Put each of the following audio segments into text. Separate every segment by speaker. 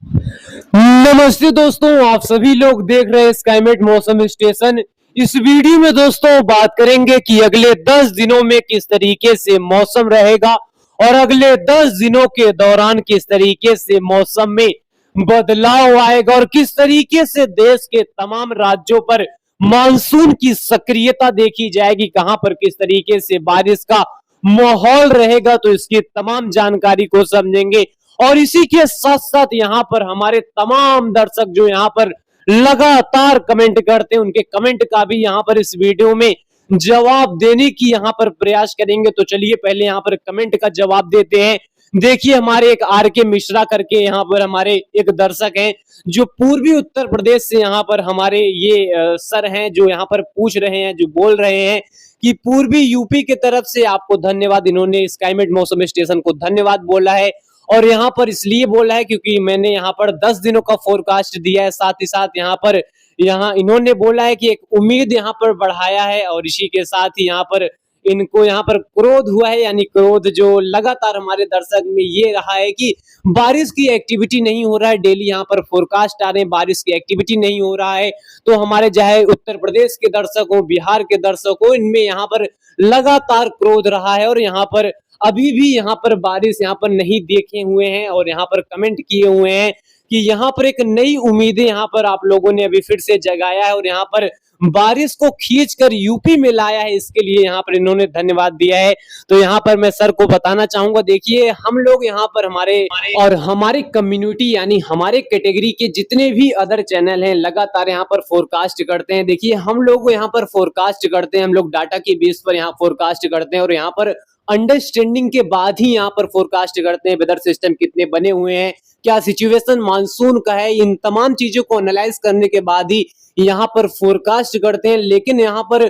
Speaker 1: नमस्ते दोस्तों, आप सभी लोग देख रहे हैं स्काईमेट मौसम स्टेशन। इस वीडियो में दोस्तों बात करेंगे कि अगले 10 दिनों में किस तरीके से मौसम रहेगा और अगले 10 दिनों के दौरान किस तरीके से मौसम में बदलाव आएगा और किस तरीके से देश के तमाम राज्यों पर मानसून की सक्रियता देखी जाएगी, कहां पर किस तरीके से बारिश का माहौल रहेगा। तो इसकी तमाम जानकारी को समझेंगे और इसी के साथ साथ यहाँ पर हमारे तमाम दर्शक जो यहाँ पर लगातार कमेंट करते हैं, उनके कमेंट का भी यहाँ पर इस वीडियो में जवाब देने की यहाँ पर प्रयास करेंगे। तो चलिए पहले यहाँ पर कमेंट का जवाब देते हैं। देखिए, हमारे एक आर के मिश्रा करके यहाँ पर हमारे एक दर्शक हैं जो पूर्वी उत्तर प्रदेश से यहाँ पर हमारे ये सर हैं जो यहाँ पर पूछ रहे हैं, जो बोल रहे हैं कि पूर्वी यूपी की तरफ से आपको धन्यवाद। इन्होंने स्काईमेट मौसम स्टेशन को धन्यवाद बोला है और यहाँ पर इसलिए बोला है क्योंकि मैंने यहाँ पर 10 दिनों का फोरकास्ट दिया है। साथ ही साथ यहाँ इन्होंने बोला है कि एक उम्मीद यहाँ पर बढ़ाया है और इसी के साथ ही यहाँ पर इनको यहाँ पर क्रोध हुआ है, यानी क्रोध जो लगातार हमारे दर्शक में ये रहा है कि बारिश की एक्टिविटी नहीं हो रहा है। डेली यहाँ पर फोरकास्ट आ रहे हैं, बारिश की एक्टिविटी नहीं हो रहा है। तो हमारे चाहे उत्तर प्रदेश के दर्शक हो, बिहार के दर्शक हो, इनमें यहाँ पर लगातार क्रोध रहा है और यहाँ पर अभी भी यहाँ पर बारिश यहाँ पर नहीं देखे हुए हैं और यहाँ पर कमेंट किए हुए हैं कि यहाँ पर एक नई उम्मीदें यहाँ पर आप लोगों ने अभी फिर से जगाया है और यहाँ पर बारिश को खींचकर यूपी में लाया है। इसके लिए यहाँ पर इन्होंने धन्यवाद दिया है। तो यहाँ पर मैं सर को बताना चाहूंगा, देखिए हम लोग यहाँ पर हमारे कम्युनिटी यानी हमारे कैटेगरी के जितने भी अदर चैनल हैं लगातार यहाँ पर फोरकास्ट करते हैं। देखिए हम लोग यहाँ पर फोरकास्ट करते हैं, हम लोग डाटा की बेस पर यहाँ फोरकास्ट करते हैं और यहाँ पर अंडरस्टैंडिंग के बाद ही यहाँ पर फोरकास्ट करते हैं। वेदर सिस्टम कितने बने हुए हैं, क्या सिचुएशन मानसून का है, इन तमाम चीजों को एनालाइज करने के बाद ही यहाँ पर फोरकास्ट करते हैं। लेकिन यहाँ पर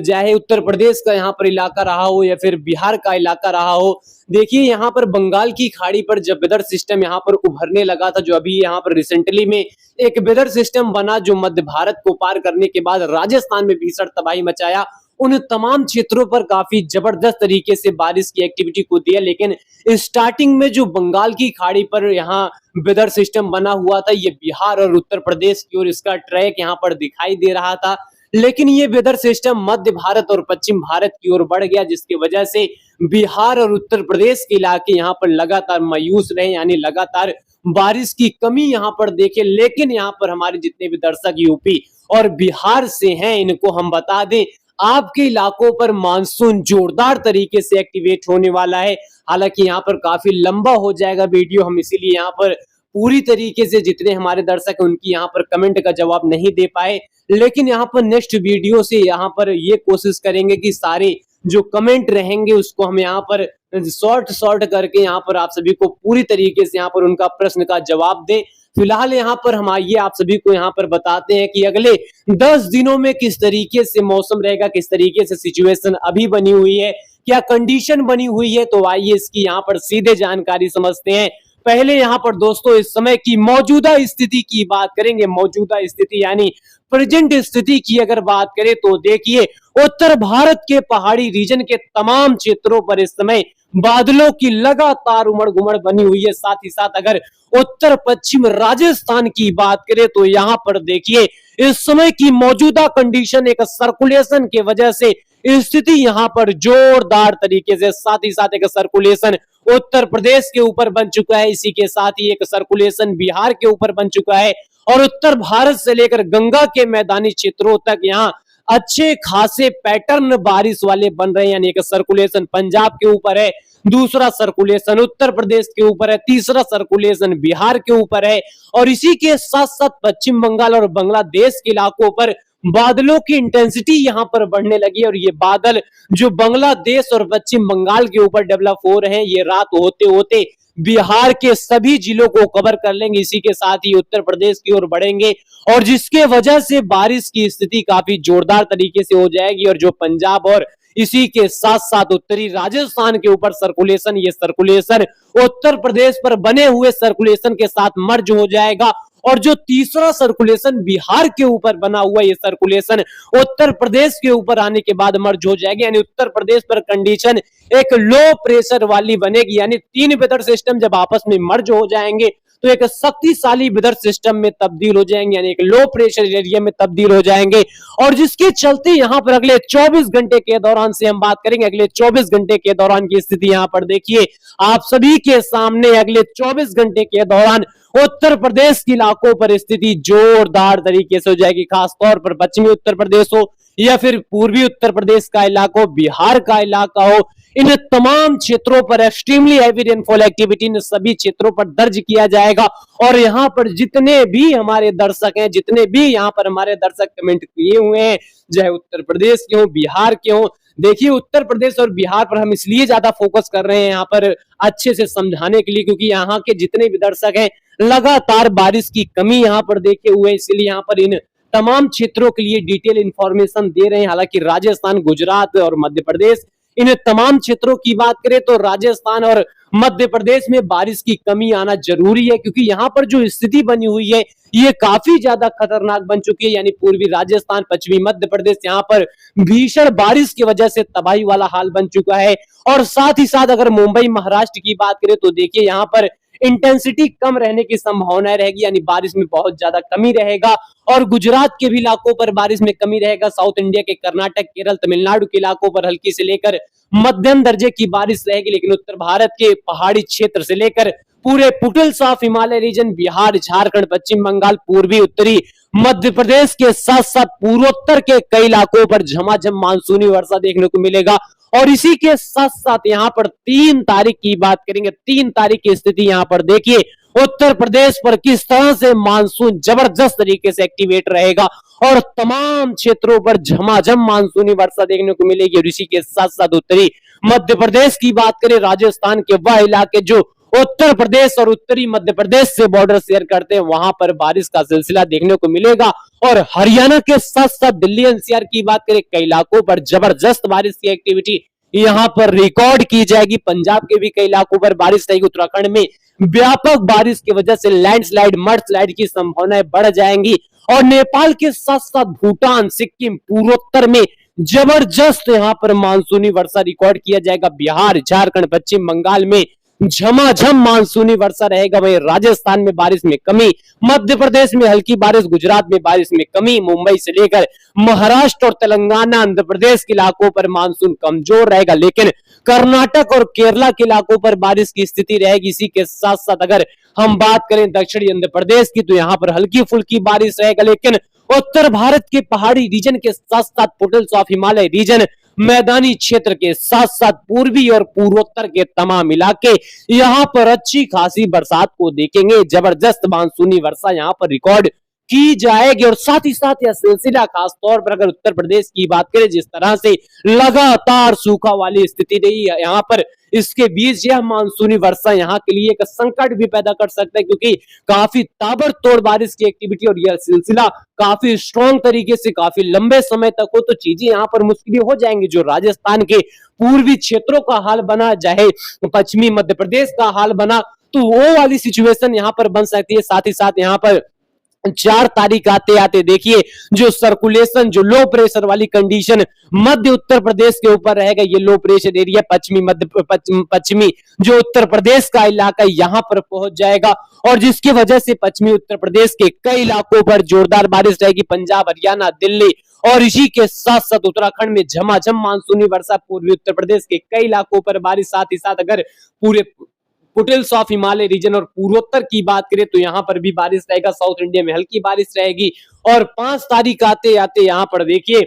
Speaker 1: चाहे उत्तर प्रदेश का यहाँ पर इलाका रहा हो या फिर बिहार का इलाका रहा हो, देखिए यहाँ पर बंगाल की खाड़ी पर जब वेदर सिस्टम यहाँ पर उभरने लगा था, जो अभी यहाँ पर रिसेंटली में एक वेदर सिस्टम बना जो मध्य भारत को पार करने के बाद राजस्थान में भीषण तबाही मचाया, उन तमाम क्षेत्रों पर काफी जबरदस्त तरीके से बारिश की एक्टिविटी को दिया। लेकिन स्टार्टिंग में जो बंगाल की खाड़ी पर यहाँ वेदर सिस्टम बना हुआ था, ये बिहार और उत्तर प्रदेश की ओर इसका ट्रैक यहाँ पर दिखाई दे रहा था। लेकिन ये वेदर सिस्टम मध्य भारत और पश्चिम भारत की ओर बढ़ गया, जिसकी वजह से बिहार और उत्तर प्रदेश के इलाके यहाँ पर लगातार मायूस रहे, यानी लगातार बारिश की कमी यहाँ पर देखे। लेकिन यहाँ पर हमारे जितने भी दर्शक यूपी और बिहार से हैं, इनको हम बता दें आपके इलाकों पर मानसून जोरदार तरीके से एक्टिवेट होने वाला है। हालांकि यहाँ पर काफी लंबा हो जाएगा वीडियो, हम इसीलिए यहाँ पर पूरी तरीके से जितने हमारे दर्शक हैं उनकी यहाँ पर कमेंट का जवाब नहीं दे पाए। लेकिन यहाँ पर नेक्स्ट वीडियो से यहाँ पर ये कोशिश करेंगे कि सारे जो कमेंट रहेंगे उसको हम यहाँ पर शॉर्ट करके यहाँ पर आप सभी को पूरी तरीके से यहाँ पर उनका प्रश्न का जवाब दें। फिलहाल यहाँ पर हम आइए आप सभी को यहाँ पर बताते हैं कि अगले 10 दिनों में किस तरीके से मौसम रहेगा, किस तरीके से सिचुएशन अभी बनी हुई है, क्या कंडीशन बनी हुई है। तो आइए इसकी यहाँ पर सीधे जानकारी समझते हैं। पहले यहाँ पर दोस्तों इस समय की मौजूदा स्थिति की बात करेंगे। मौजूदा स्थिति यानी प्रेजेंट स्थिति की अगर बात करें तो देखिए उत्तर भारत के पहाड़ी रीजन के तमाम क्षेत्रों पर इस समय बादलों की लगातार उमड़ घुमड़ बनी हुई है। साथ ही साथ अगर उत्तर पश्चिम राजस्थान की बात करें तो यहाँ पर देखिए इस समय की मौजूदा कंडीशन एक सर्कुलेशन के वजह से स्थिति यहाँ पर जोरदार तरीके से, साथ ही साथ एक सर्कुलेशन उत्तर प्रदेश के ऊपर बन चुका है, इसी के साथ ही एक सर्कुलेशन बिहार के ऊपर बन चुका है और उत्तर भारत से लेकर गंगा के मैदानी क्षेत्रों तक यहाँ अच्छे खासे पैटर्न बारिश वाले बन रहे हैं। यानी एक सर्कुलेशन पंजाब के ऊपर है, दूसरा सर्कुलेशन उत्तर प्रदेश के ऊपर है, तीसरा सर्कुलेशन बिहार के ऊपर है और इसी के साथ साथ पश्चिम बंगाल और बांग्लादेश के इलाकों पर बादलों की इंटेंसिटी यहाँ पर बढ़ने लगी और ये बादल जो बांग्लादेश और पश्चिम बंगाल के ऊपर डेवलप हो रहे हैं, ये रात होते होते बिहार के सभी जिलों को कवर कर लेंगे। इसी के साथ ही उत्तर प्रदेश की ओर बढ़ेंगे और जिसके वजह से बारिश की स्थिति काफी जोरदार तरीके से हो जाएगी और जो पंजाब और इसी के साथ साथ उत्तरी राजस्थान के ऊपर सर्कुलेशन, ये सर्कुलेशन उत्तर प्रदेश पर बने हुए सर्कुलेशन के साथ मर्ज हो जाएगा और जो तीसरा सर्कुलेशन बिहार के ऊपर बना हुआ ये सर्कुलेशन उत्तर प्रदेश के ऊपर आने के बाद मर्ज हो जाएगी। यानी उत्तर प्रदेश पर कंडीशन एक लो प्रेशर वाली बनेगी। यानी तीन वेदर सिस्टम जब आपस में मर्ज हो जाएंगे तो एक शक्तिशाली वेदर सिस्टम में तब्दील हो जाएंगे, यानी एक लो प्रेशर एरिया में तब्दील हो जाएंगे। और जिसके चलते यहाँ पर अगले 24 घंटे के दौरान से हम बात करेंगे, अगले 24 घंटे के दौरान की स्थिति यहाँ पर देखिए आप सभी के सामने। अगले 24 घंटे के दौरान उत्तर प्रदेश के इलाकों पर स्थिति जोरदार तरीके से हो जाएगी, खासतौर पर पश्चिमी उत्तर प्रदेश हो या फिर पूर्वी उत्तर प्रदेश का इलाका हो, बिहार का इलाका हो, इन तमाम क्षेत्रों पर extremely heavy rainfall activity in सभी क्षेत्रों पर दर्ज किया जाएगा। और यहाँ पर जितने भी हमारे दर्शक हैं, जितने भी यहाँ पर हमारे दर्शक कमेंट किए हुए हैं, चाहे उत्तर प्रदेश के हो, बिहार के हो, देखिए उत्तर प्रदेश और बिहार पर हम इसलिए ज्यादा फोकस कर रहे हैं यहाँ पर अच्छे से समझाने के लिए, क्योंकि यहाँ के जितने भी दर्शक हैं लगातार बारिश की कमी यहाँ पर देखे हुए, इसलिए यहाँ पर इन तमाम क्षेत्रों के लिए डिटेल इंफॉर्मेशन दे रहे हैं। हालांकि राजस्थान, गुजरात और मध्य प्रदेश, इन तमाम क्षेत्रों की बात करें तो राजस्थान और मध्य प्रदेश में बारिश की कमी आना जरूरी है, क्योंकि यहाँ पर जो स्थिति बनी हुई है ये काफी ज्यादा खतरनाक बन चुकी है। यानी पूर्वी राजस्थान, पश्चिमी मध्य प्रदेश, यहाँ पर भीषण बारिश की वजह से तबाही वाला हाल बन चुका है। और साथ ही साथ अगर मुंबई, महाराष्ट्र की बात करें तो देखिए यहाँ पर इंटेंसिटी कम रहने की संभावना रहेगी, यानी बारिश में बहुत ज्यादा कमी रहेगा। और गुजरात के भी इलाकों पर बारिश में कमी रहेगा। साउथ इंडिया के कर्नाटक, केरल, तमिलनाडु के इलाकों पर हल्की से लेकर मध्यम दर्जे की बारिश रहेगी। लेकिन उत्तर भारत के पहाड़ी क्षेत्र से लेकर पूरे foothills of Himalaya region, Bihar, Jharkhand, Paschim Bangal, पूर्वी उत्तरी मध्य प्रदेश के साथ साथ पूर्वोत्तर के कई इलाकों पर झमाझम मानसूनी वर्षा देखने को मिलेगा। और इसी के साथ साथ यहाँ पर 3 तारीख की बात करेंगे। 3 तारीख की स्थिति यहाँ पर देखिए उत्तर प्रदेश पर किस तरह से मानसून जबरदस्त तरीके से एक्टिवेट रहेगा और तमाम क्षेत्रों पर झमाझम मानसूनी वर्षा देखने को मिलेगी। और इसी के साथ साथ उत्तरी मध्य प्रदेश की बात करें, राजस्थान के वह इलाके जो उत्तर प्रदेश और उत्तरी मध्य प्रदेश से बॉर्डर शेयर करते हैं, वहां पर बारिश का सिलसिला देखने को मिलेगा। और हरियाणा के साथ साथ दिल्ली एनसीआर की बात करें, कई इलाकों पर जबरदस्त बारिश की एक्टिविटी यहां पर रिकॉर्ड की जाएगी। पंजाब के भी कई इलाकों पर बारिश रहेगी। उत्तराखंड में व्यापक बारिश की वजह से लैंडस्लाइड, मडस्लाइड की संभावनाएं बढ़ जाएंगी। और नेपाल के साथ साथ भूटान, सिक्किम, पूर्वोत्तर में जबरदस्त यहां पर मानसूनी वर्षा रिकॉर्ड किया जाएगा। बिहार, झारखंड, पश्चिम बंगाल में झमाझम मानसूनी वर्षा रहेगा। वहीं राजस्थान में बारिश में कमी, मध्य प्रदेश में हल्की बारिश, गुजरात में बारिश में कमी, मुंबई से लेकर महाराष्ट्र और तेलंगाना, आंध्र प्रदेश के इलाकों पर मानसून कमजोर रहेगा। लेकिन कर्नाटक और केरला के इलाकों पर बारिश की स्थिति रहेगी। इसी के साथ साथ अगर हम बात करें दक्षिणी आंध्र प्रदेश की, तो यहाँ पर हल्की फुल्की बारिश रहेगा। लेकिन उत्तर भारत के पहाड़ी रीजन के साथ साथ फुटहिल्स ऑफ हिमालय रीजन, मैदानी क्षेत्र के साथ साथ पूर्वी और पूर्वोत्तर के तमाम इलाके यहाँ पर अच्छी खासी बरसात को देखेंगे। जबरदस्त मानसूनी वर्षा यहाँ पर रिकॉर्ड की जाएगी। और साथ ही साथ यह सिलसिला खासतौर पर अगर उत्तर प्रदेश की बात करें, जिस तरह से लगातार सूखा वाली स्थिति रही है यहाँ पर, इसके बीच यह मानसूनी वर्षा यहाँ के लिए एक संकट भी पैदा कर सकता है, क्योंकि काफी ताबड़तोड़ बारिश की एक्टिविटी और यह सिलसिला काफी स्ट्रॉन्ग तरीके से काफी लंबे समय तक हो तो चीजें यहाँ पर मुश्किल हो जाएंगी। जो राजस्थान के पूर्वी क्षेत्रों का हाल बना, चाहे पश्चिमी मध्य प्रदेश का हाल बना, तो वो वाली सिचुएशन यहाँ पर बन सकती है। साथ ही साथ यहाँ पर 4 तारीख आते आते देखिए जो सर्कुलेशन, जो लो प्रेशर वाली कंडीशन मध्य उत्तर प्रदेश के ऊपर रहेगा। ये लो प्रेशर एरिया पश्चिमी जो उत्तर प्रदेश का इलाका यहां पर पहुंच जाएगा। और जिसकी वजह से पश्चिमी उत्तर प्रदेश के कई इलाकों पर जोरदार बारिश रहेगी। पंजाब, हरियाणा, दिल्ली और इसी के साथ साथ उत्तराखंड में झमाझम मानसूनी वर्षा, पूर्वी उत्तर प्रदेश के कई इलाकों पर बारिश। साथ ही साथ अगर पूरे फुटहिल्स ऑफ हिमालय रीजन और पूर्वोत्तर की बात करें तो यहाँ पर भी बारिश रहेगा। साउथ इंडिया में हल्की बारिश रहेगी। और 5 तारीख आते आते यहाँ पर देखिए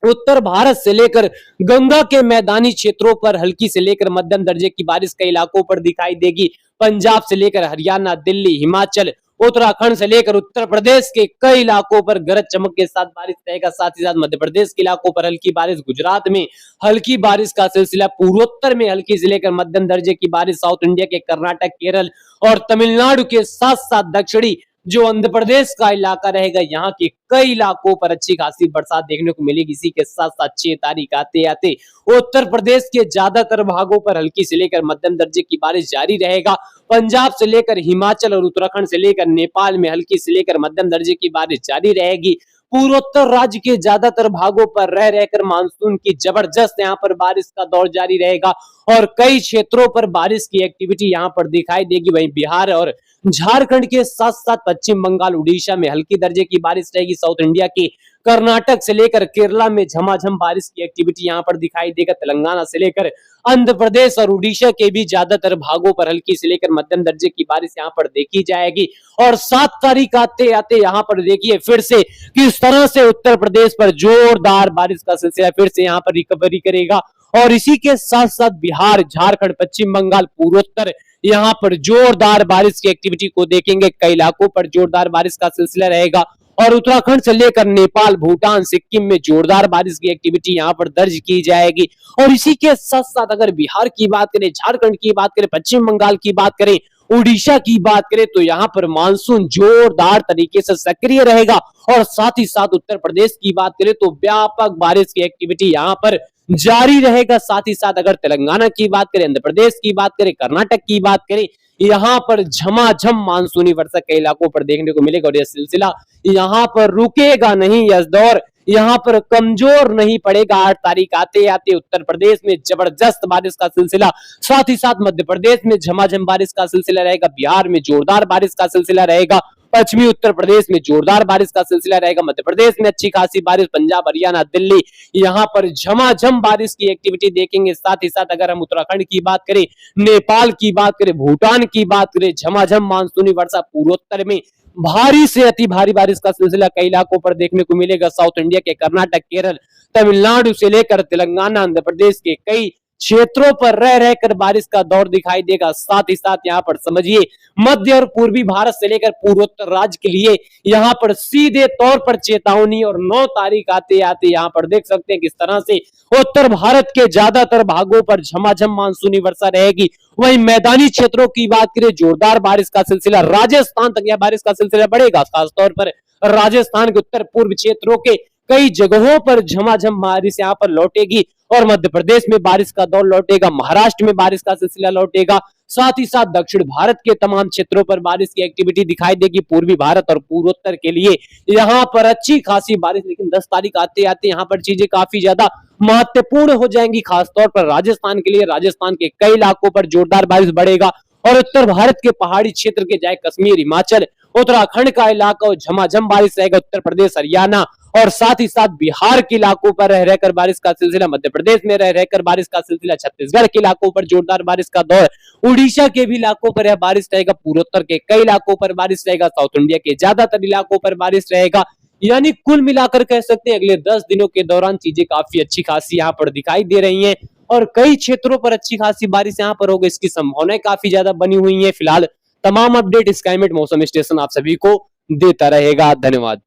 Speaker 1: उत्तर भारत से लेकर गंगा के मैदानी क्षेत्रों पर हल्की से लेकर मध्यम दर्जे की बारिश कई इलाकों पर दिखाई देगी। पंजाब से लेकर हरियाणा, दिल्ली, हिमाचल, उत्तराखंड से लेकर उत्तर प्रदेश के कई इलाकों पर गरज चमक के साथ बारिश रहेगा। साथ ही साथ मध्य प्रदेश के इलाकों पर हल्की बारिश, गुजरात में हल्की बारिश का सिलसिला, पूर्वोत्तर में हल्की से लेकर मध्यम दर्जे की बारिश, साउथ इंडिया के कर्नाटक, केरल और तमिलनाडु के साथ साथ दक्षिणी जो आंध्र प्रदेश का इलाका रहेगा, यहाँ के कई इलाकों पर अच्छी खासी बरसात देखने को मिलेगी। इसी के साथ साथ 6 तारीख आते आते उत्तर प्रदेश के ज्यादातर भागों पर हल्की से लेकर मध्यम दर्जे की बारिश जारी रहेगा। पंजाब से लेकर हिमाचल और उत्तराखंड से लेकर नेपाल में हल्की से लेकर मध्यम दर्जे की बारिश जारी रहेगी। पूर्वोत्तर राज्य के ज्यादातर भागों पर रह रहकर मानसून की जबरदस्त यहाँ पर बारिश का दौर जारी रहेगा और कई क्षेत्रों पर बारिश की एक्टिविटी यहाँ पर दिखाई देगी। वहीं बिहार और झारखंड के साथ साथ पश्चिम बंगाल, उड़ीसा में हल्की दर्जे की बारिश रहेगी। साउथ इंडिया के कर्नाटक से लेकर केरला में झमाझम बारिश की एक्टिविटी यहाँ पर दिखाई देगा। तेलंगाना से लेकर आंध्र प्रदेश और उड़ीसा के भी ज्यादातर भागों पर हल्की से लेकर मध्यम दर्जे की बारिश यहाँ पर देखी जाएगी। और 7 तारीख आते आते यहाँ पर देखिए फिर से किस तरह से उत्तर प्रदेश पर जोरदार बारिश का सिलसिला फिर से यहाँ पर रिकवरी करेगा। और इसी के साथ साथ बिहार, झारखंड, पश्चिम बंगाल, पूर्वोत्तर यहाँ पर जोरदार बारिश की एक्टिविटी को देखेंगे। कई इलाकों पर जोरदार बारिश का सिलसिला रहेगा। और उत्तराखंड से लेकर नेपाल, भूटान, सिक्किम में जोरदार बारिश की एक्टिविटी यहाँ पर दर्ज की जाएगी। और इसी के साथ साथ अगर बिहार की बात करें, झारखंड की बात करें, पश्चिम बंगाल की बात करें, उड़ीसा की बात करें तो यहाँ पर मानसून जोरदार तरीके से सक्रिय रहेगा। और साथ ही साथ उत्तर प्रदेश की बात करें तो व्यापक बारिश की एक्टिविटी यहाँ पर जारी रहेगा। साथ ही साथ अगर तेलंगाना की बात करें, आंध्र प्रदेश की बात करें, कर्नाटक की बात करें, यहाँ पर झमाझम मानसूनी वर्षा कई इलाकों पर देखने को मिलेगा। और यह सिलसिला यहाँ पर रुकेगा नहीं, यह दौर यहाँ पर कमजोर नहीं पड़ेगा। 8 तारीख आते आते उत्तर प्रदेश में जबरदस्त बारिश का सिलसिला, साथ ही साथ मध्य प्रदेश में झमाझम बारिश का सिलसिला रहेगा। बिहार में जोरदार बारिश का सिलसिला रहेगा। पश्चिमी उत्तर प्रदेश में जोरदार बारिश का सिलसिला रहेगा। मध्य प्रदेश में अच्छी खासी बारिश, पंजाब, हरियाणा, दिल्ली यहाँ पर झमाझम बारिश की एक्टिविटी देखेंगे। साथ ही साथ अगर हम उत्तराखंड की बात करें, नेपाल की बात करें, भूटान की बात करें, झमाझम मानसूनी वर्षा पूर्वोत्तर में भारी से अति भारी बारिश का सिलसिला कई इलाकों पर देखने को मिलेगा। साउथ इंडिया के कर्नाटक, केरल, तमिलनाडु से लेकर तेलंगाना, आंध्र प्रदेश के कई क्षेत्रों पर रह रहकर बारिश का दौर दिखाई देगा। साथ ही साथ यहाँ पर समझिए मध्य और पूर्वी भारत से लेकर पूर्वोत्तर राज्य के लिए यहाँ पर सीधे तौर पर चेतावनी। और 9 तारीख आते आते यहाँ पर देख सकते हैं किस तरह से उत्तर भारत के ज्यादातर भागों पर झमाझम मानसूनी वर्षा रहेगी। वहीं मैदानी क्षेत्रों की बात करें, जोरदार बारिश का सिलसिला राजस्थान तक यह बारिश का सिलसिला बढ़ेगा। खासतौर पर राजस्थान के उत्तर पूर्व क्षेत्रों के कई जगहों पर झमाझम बारिश यहाँ पर लौटेगी। और मध्य प्रदेश में बारिश का दौर लौटेगा, महाराष्ट्र में बारिश का सिलसिला लौटेगा। साथ ही साथ दक्षिण भारत के तमाम क्षेत्रों पर बारिश की एक्टिविटी दिखाई देगी। पूर्वी भारत और पूर्वोत्तर के लिए यहाँ पर अच्छी खासी बारिश, लेकिन 10 तारीख आते आते यहाँ पर चीजें काफी ज्यादा महत्वपूर्ण हो जाएंगी। खासतौर पर राजस्थान के लिए, राजस्थान के कई इलाकों पर जोरदार बारिश बढ़ेगा। और उत्तर भारत के पहाड़ी क्षेत्र के चाहे कश्मीर, हिमाचल, उत्तराखंड का इलाका झमाझम बारिश रहेगा। उत्तर प्रदेश, हरियाणा और साथ ही साथ बिहार के इलाकों पर रह रहकर बारिश का सिलसिला, मध्य प्रदेश में रह रहकर बारिश का सिलसिला, छत्तीसगढ़ के इलाकों पर जोरदार बारिश का दौर, उड़ीसा के भी इलाकों पर यह बारिश रहेगा। पूर्वोत्तर के कई इलाकों पर बारिश रहेगा। साउथ इंडिया के ज्यादातर इलाकों पर बारिश रहेगा। यानी कुल मिलाकर कह सकते हैं अगले 10 दिनों के दौरान चीजें काफी अच्छी खासी यहाँ पर दिखाई दे रही हैं। और कई क्षेत्रों पर अच्छी खासी बारिश यहाँ पर होगी, इसकी संभावनाएं काफी ज्यादा बनी हुई है। फिलहाल तमाम अपडेट स्काईमेट मौसम स्टेशन आप सभी को देता रहेगा। धन्यवाद।